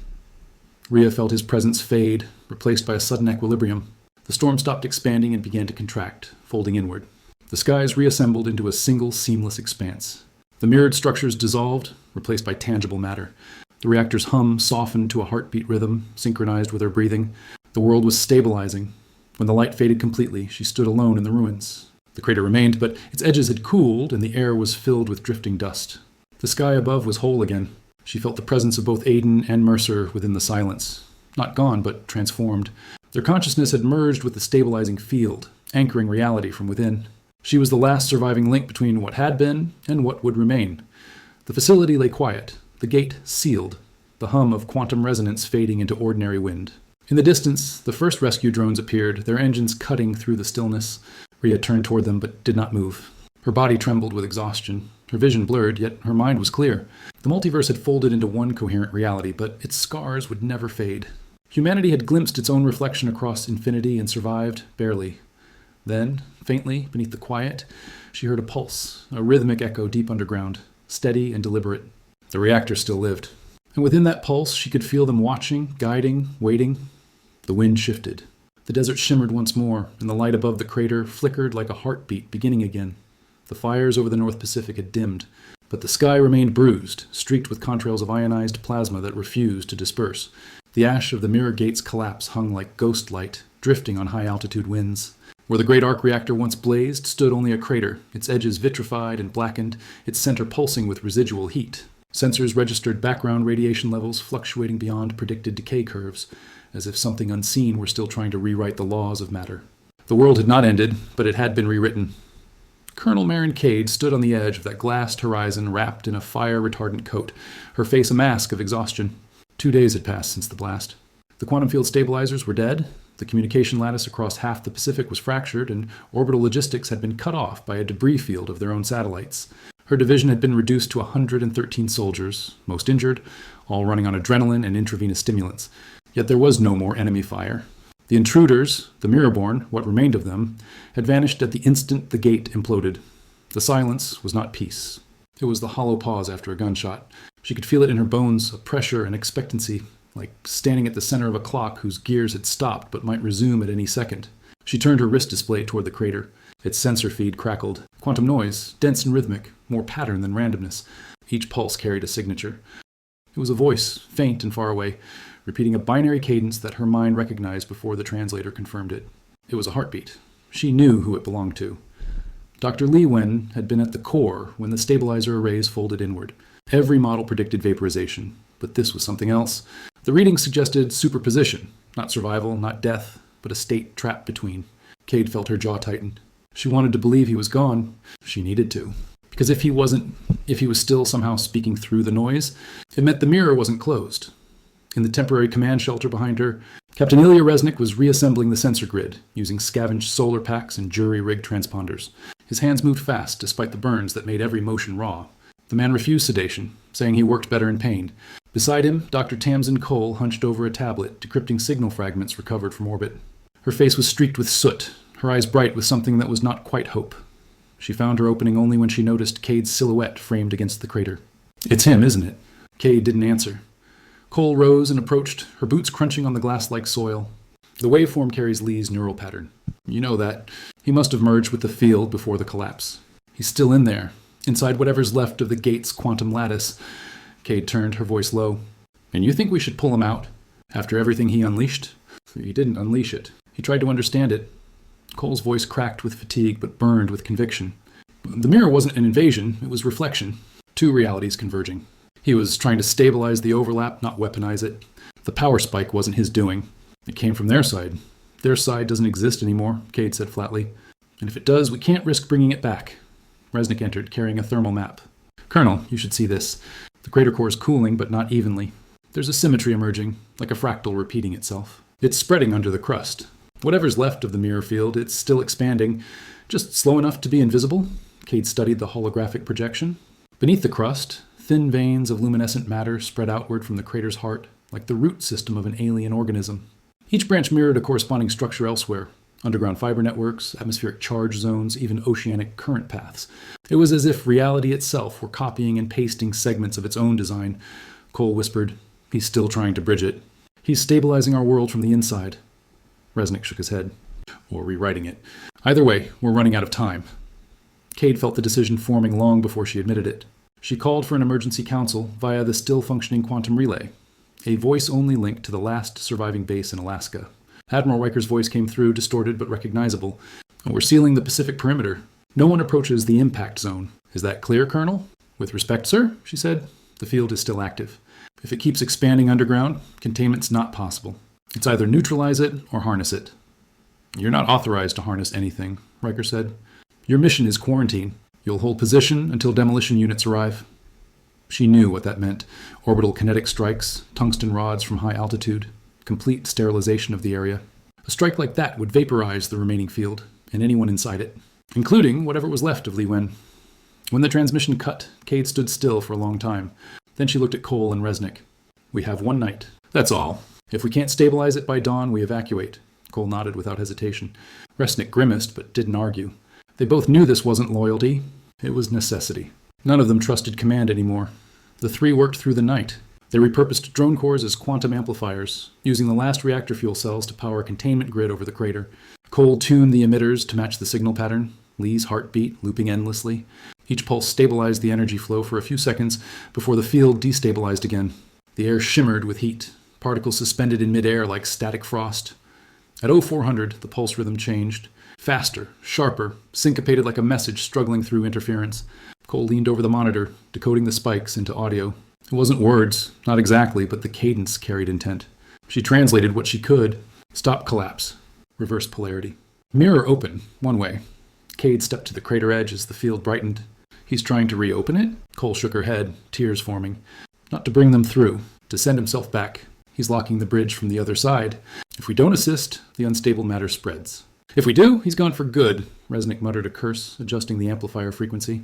Rhea felt his presence fade, replaced by a sudden equilibrium. The storm stopped expanding and began to contract, folding inward. The skies reassembled into a single seamless expanse. The mirrored structures dissolved, replaced by tangible matter. The reactor's hum softened to a heartbeat rhythm, synchronized with her breathing. The world was stabilizing. When the light faded completely, she stood alone in the ruins. The crater remained, but its edges had cooled and the air was filled with drifting dust. The sky above was whole again. She felt the presence of both Aiden and Mercer within the silence. Not gone, but transformed. Their consciousness had merged with the stabilizing field, anchoring reality from within. She was the last surviving link between what had been and what would remain. The facility lay quiet, the gate sealed. the hum of quantum resonance fading into ordinary wind. In the distance, the first rescue drones appeared, their engines cutting through the stillness. Rhea turned toward them, but did not move. Her body trembled with exhaustion. Her vision blurred, yet her mind was clear. The multiverse had folded into one coherent reality, but its scars would never fade. Humanity had glimpsed its own reflection across infinity and survived, barely. Then, faintly, beneath the quiet, she heard a pulse, a rhythmic echo deep underground, steady and deliberate. The reactor still lived. And within that pulse, she could feel them watching, guiding, waiting. The wind shifted. The desert shimmered once more, and the light above the crater flickered like a heartbeat beginning again. The fires over the North Pacific had dimmed, but the sky remained bruised, streaked with contrails of ionized plasma that refused to disperse. The ash of the mirror gate's collapse hung like ghost light, drifting on high-altitude winds. Where the great arc reactor once blazed stood only a crater, its edges vitrified and blackened, its center pulsing with residual heat. Sensors registered background radiation levels fluctuating beyond predicted decay curves, as if something unseen were still trying to rewrite the laws of matter. The world had not ended, but it had been rewritten. Colonel Marin Cade stood on the edge of that glassed horizon wrapped in a fire-retardant coat, her face a mask of exhaustion. 2 days had passed since the blast. The quantum field stabilizers were dead, the communication lattice across half the Pacific was fractured, and orbital logistics had been cut off by a debris field of their own satellites. Her division had been reduced to 113 soldiers, most injured, all running on adrenaline and intravenous stimulants. Yet there was no more enemy fire. The intruders, the Mirrorborn, what remained of them, had vanished at the instant the gate imploded. The silence was not peace. It was the hollow pause after a gunshot. She could feel it in her bones, a pressure and expectancy, like standing at the center of a clock whose gears had stopped but might resume at any second. She turned her wrist display toward the crater. Its sensor feed crackled. Quantum noise, dense and rhythmic, more pattern than randomness. Each pulse carried a signature. It was a voice, faint and far away, repeating a binary cadence that her mind recognized before the translator confirmed it. It was a heartbeat. She knew who it belonged to. Dr. Lee Wen had been at the core when the stabilizer arrays folded inward. Every model predicted vaporization, but this was something else. The readings suggested superposition, not survival, not death, but a state trapped between. Cade felt her jaw tighten. She wanted to believe he was gone. She needed to. Because if he was still somehow speaking through the noise, it meant the mirror wasn't closed. In the temporary command shelter behind her, Captain Ilya Resnick was reassembling the sensor grid, using scavenged solar packs and jury-rigged transponders. His hands moved fast, despite the burns that made every motion raw. The man refused sedation, saying he worked better in pain. Beside him, Dr. Tamsin Cole hunched over a tablet, decrypting signal fragments recovered from orbit. Her face was streaked with soot, her eyes bright with something that was not quite hope. She found her opening only when she noticed Cade's silhouette framed against the crater. "It's him, isn't it?" Cade didn't answer. Cole rose and approached, her boots crunching on the glass-like soil. The waveform carries Lee's neural pattern. You know that. He must have merged with the field before the collapse. He's still in there, inside whatever's left of the gate's quantum lattice. Cade turned, her voice low. "And you think we should pull him out? After everything he unleashed?" He didn't unleash it. He tried to understand it. Cole's voice cracked with fatigue, but burned with conviction. The mirror wasn't an invasion, it was reflection. Two realities converging. He was trying to stabilize the overlap, not weaponize it. The power spike wasn't his doing. It came from their side. Their side doesn't exist anymore, Cade said flatly. And if it does, we can't risk bringing it back. Resnick entered, carrying a thermal map. "Colonel, you should see this. The crater core is cooling, but not evenly. There's a symmetry emerging, like a fractal repeating itself. It's spreading under the crust. Whatever's left of the mirror field, it's still expanding, just slow enough to be invisible." Cade studied the holographic projection. Beneath the crust, thin veins of luminescent matter spread outward from the crater's heart, like the root system of an alien organism. Each branch mirrored a corresponding structure elsewhere. Underground fiber networks, atmospheric charge zones, even oceanic current paths. It was as if reality itself were copying and pasting segments of its own design. Cole whispered, "He's still trying to bridge it. He's stabilizing our world from the inside." Resnick shook his head. "Or rewriting it. Either way, we're running out of time." Cade felt the decision forming long before she admitted it. She called for an emergency council via the still-functioning quantum relay, a voice-only link to the last surviving base in Alaska. Admiral Riker's voice came through, distorted but recognizable. "We're sealing the Pacific perimeter. No one approaches the impact zone. Is that clear, Colonel?" "With respect, sir," she said. "The field is still active. If it keeps expanding underground, containment's not possible. It's either neutralize it or harness it." "You're not authorized to harness anything," Riker said. "Your mission is quarantine. You'll hold position until demolition units arrive." She knew what that meant. Orbital kinetic strikes, tungsten rods from high altitude, complete sterilization of the area. A strike like that would vaporize the remaining field, and anyone inside it, including whatever was left of Li Wen. When the transmission cut, Cade stood still for a long time. Then she looked at Cole and Resnick. "We have one night. That's all. If we can't stabilize it by dawn, we evacuate." Cole nodded without hesitation. Resnick grimaced, but didn't argue. They both knew this wasn't loyalty. It was necessity. None of them trusted command anymore. The three worked through the night. They repurposed drone cores as quantum amplifiers, using the last reactor fuel cells to power a containment grid over the crater. Cole tuned the emitters to match the signal pattern, Lee's heartbeat looping endlessly. Each pulse stabilized the energy flow for a few seconds before the field destabilized again. The air shimmered with heat, particles suspended in midair like static frost. At 0400, the pulse rhythm changed. Faster, sharper, syncopated like a message struggling through interference. Cole leaned over the monitor, decoding the spikes into audio. It wasn't words, not exactly, but the cadence carried intent. She translated what she could. Stop collapse. Reverse polarity. Mirror open, one way. Cade stepped to the crater edge as the field brightened. He's trying to reopen it? Cole shook her head, tears forming. Not to bring them through, to send himself back. He's locking the bridge from the other side. If we don't assist, the unstable matter spreads. If we do, he's gone for good, Resnick muttered a curse, adjusting the amplifier frequency.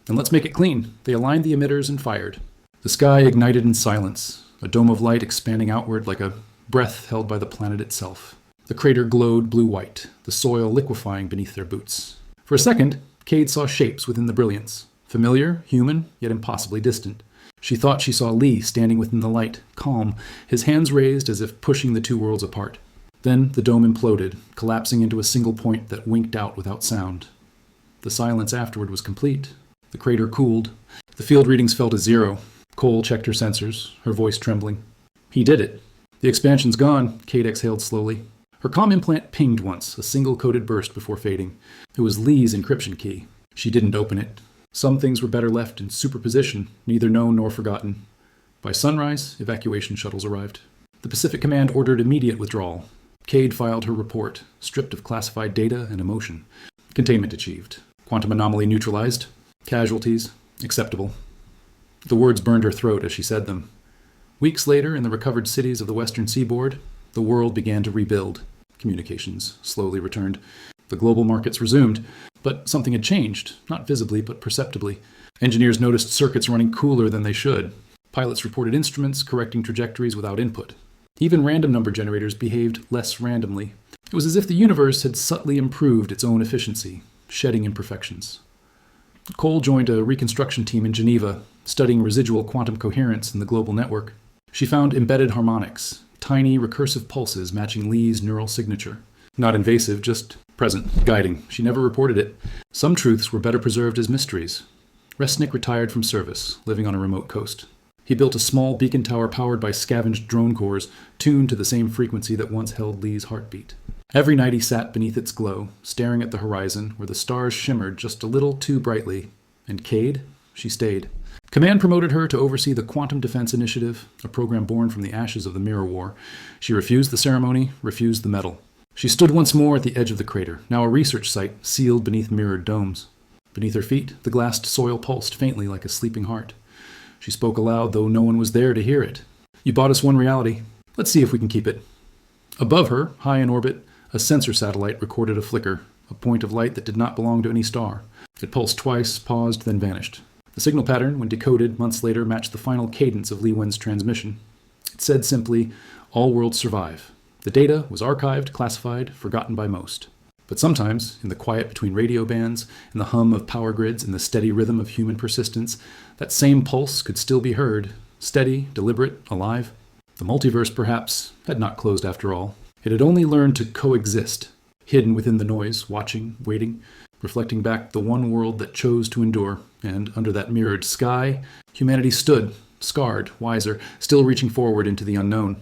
And let's make it clean. They aligned the emitters and fired. The sky ignited in silence, a dome of light expanding outward like a breath held by the planet itself. The crater glowed blue-white, the soil liquefying beneath their boots. For a second, Cade saw shapes within the brilliance. Familiar, human, yet impossibly distant. She thought she saw Lee standing within the light, calm, his hands raised as if pushing the two worlds apart. Then the dome imploded, collapsing into a single point that winked out without sound. The silence afterward was complete. The crater cooled. The field readings fell to 0. Cole checked her sensors, her voice trembling. He did it. The expansion's gone, Cade exhaled slowly. Her comm implant pinged once, a single coded burst before fading. It was Lee's encryption key. She didn't open it. Some things were better left in superposition, neither known nor forgotten. By sunrise, evacuation shuttles arrived. The Pacific Command ordered immediate withdrawal. Cade filed her report, stripped of classified data and emotion. Containment achieved. Quantum anomaly neutralized. Casualties acceptable. The words burned her throat as she said them. Weeks later, in the recovered cities of the western seaboard, the world began to rebuild. Communications slowly returned. The global markets resumed. But something had changed, not visibly, but perceptibly. Engineers noticed circuits running cooler than they should. Pilots reported instruments correcting trajectories without input. Even random number generators behaved less randomly. It was as if the universe had subtly improved its own efficiency, shedding imperfections. Cole joined a reconstruction team in Geneva, studying residual quantum coherence in the global network. She found embedded harmonics, tiny recursive pulses matching Lee's neural signature. Not invasive, just present, guiding. She never reported it. Some truths were better preserved as mysteries. Resnick retired from service, living on a remote coast. He built a small beacon tower powered by scavenged drone cores, tuned to the same frequency that once held Lee's heartbeat. Every night he sat beneath its glow, staring at the horizon where the stars shimmered just a little too brightly. And Cade? She stayed. Command promoted her to oversee the Quantum Defense Initiative, a program born from the ashes of the Mirror War. She refused the ceremony, refused the medal. She stood once more at the edge of the crater, now a research site sealed beneath mirrored domes. Beneath her feet, the glassed soil pulsed faintly like a sleeping heart. She spoke aloud, though no one was there to hear it. "You bought us one reality. Let's see if we can keep it." Above her, high in orbit, a sensor satellite recorded a flicker, a point of light that did not belong to any star. It pulsed twice, paused, then vanished. The signal pattern, when decoded months later, matched the final cadence of Li Wen's transmission. It said simply, "All worlds survive." The data was archived, classified, forgotten by most. But sometimes, in the quiet between radio bands, in the hum of power grids, in the steady rhythm of human persistence, that same pulse could still be heard, steady, deliberate, alive. The multiverse, perhaps, had not closed after all. It had only learned to coexist, hidden within the noise, watching, waiting, reflecting back the one world that chose to endure. And under that mirrored sky, humanity stood, scarred, wiser, still reaching forward into the unknown.